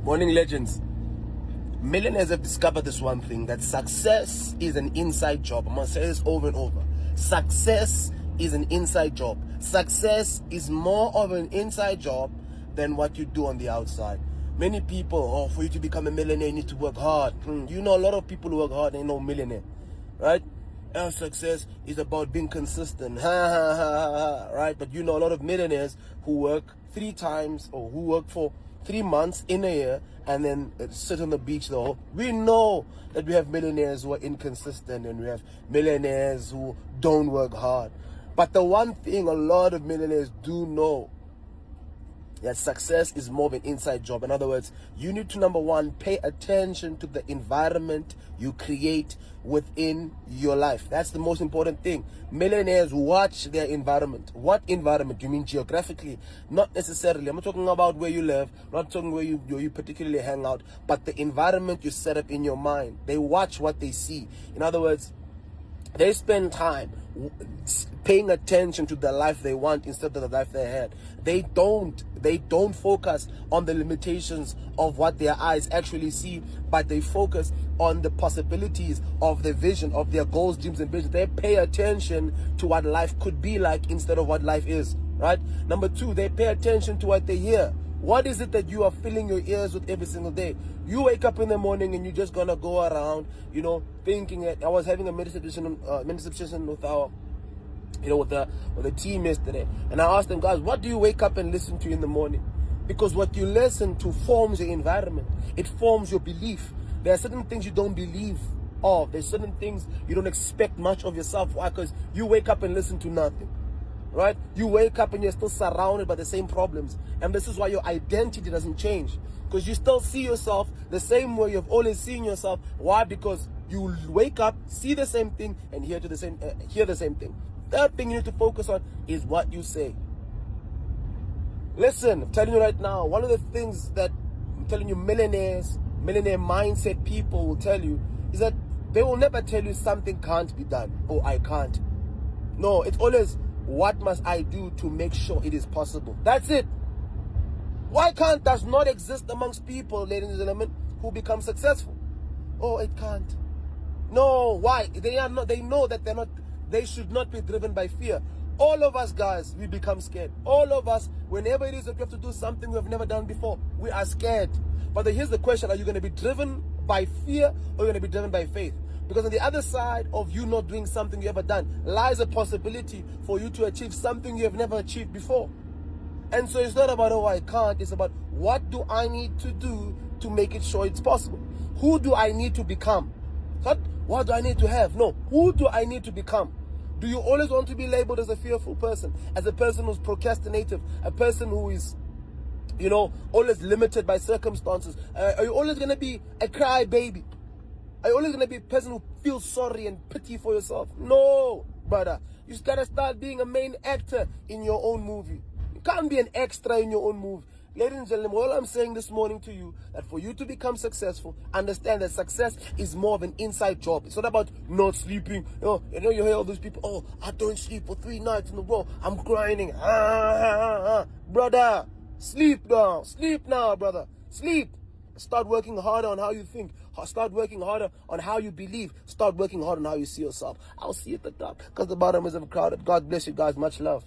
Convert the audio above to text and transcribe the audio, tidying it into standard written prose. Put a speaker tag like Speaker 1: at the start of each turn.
Speaker 1: Morning legends. Millionaires have discovered this one thing, that success is an inside job. I'm going to say this over and over. Success is an inside job. Success is more of an inside job than what you do on the outside. Many people, for you to become a millionaire, you need to work hard. You know, a lot of people who work hard, they know millionaire, right? Our success is about being consistent, right? But you know a lot of millionaires who work 3 times or who work for 3 months in a year and then sit on the beach the whole. We know that we have millionaires who are inconsistent and we have millionaires who don't work hard. But the one thing a lot of millionaires do know, that success is more of an inside job. In other words, you need to, number one, pay attention to the environment you create within your life. That's the most important thing. Millionaires watch their environment. What environment? You mean geographically? Not necessarily. I'm not talking about where you live, not talking where you particularly hang out, but the environment you set up in your mind. They watch what they see. In other words, they spend time paying attention to the life they want instead of the life they had. They don't focus on the limitations of what their eyes actually see, but they focus on the possibilities of the vision, of their goals, dreams, and visions. They pay attention to what life could be like instead of what life is, right? Number 2, they pay attention to what they hear. What is it that you are filling your ears with every single day? You wake up in the morning and you're just gonna go around, thinking that. I was having a meditation with our, with the team yesterday, and I asked them, guys, what do you wake up and listen to in the morning? Because what you listen to forms your environment. It forms your belief. There are certain things you don't believe of. There's certain things you don't expect much of yourself. Why? Because you wake up and listen to nothing. Right? You wake up and you're still surrounded by the same problems. And this is why your identity doesn't change. Because you still see yourself the same way you've always seen yourself. Why? Because you wake up, see the same thing, and hear the same thing. Third thing you need to focus on is what you say. Listen, I'm telling you right now, one of the things that I'm telling you millionaire mindset people will tell you is that they will never tell you something can't be done or I can't. No, it's always, what must I do to make sure it is possible? That's it. Why can't does not exist amongst people, ladies and gentlemen, who become successful? Oh, it can't. No, why? They know that they should not be driven by fear. All of us, guys, we become scared. All of us, whenever it is that we have to do something we have never done before, we are scared. But here's the question, are you going to be driven by fear or are you going to be driven by faith? Because on the other side of you not doing something you ever done lies a possibility for you to achieve something you have never achieved before. And so it's not about, oh, I can't. It's about, what do I need to do to make it sure it's possible? Who do I need to become? Not what do I need to have? No, who do I need to become? Do you always want to be labeled as a fearful person, as a person who's procrastinative, a person who is, always limited by circumstances? Are you always going to be a cry baby? Are you always going to be a person who feels sorry and pity for yourself? No, brother. You just got to start being a main actor in your own movie. You can't be an extra in your own movie. Ladies and gentlemen, all I'm saying this morning to you, that for you to become successful, understand that success is more of an inside job. It's not about not sleeping. You hear all those people, oh, I don't sleep for 3 nights in a row. I'm grinding. Brother, sleep now. Sleep now, brother. Sleep. Start working harder on how you think. Start working harder on how you believe. Start working harder on how you see yourself. I'll see you at the top because the bottom is crowded. God bless you guys. Much love.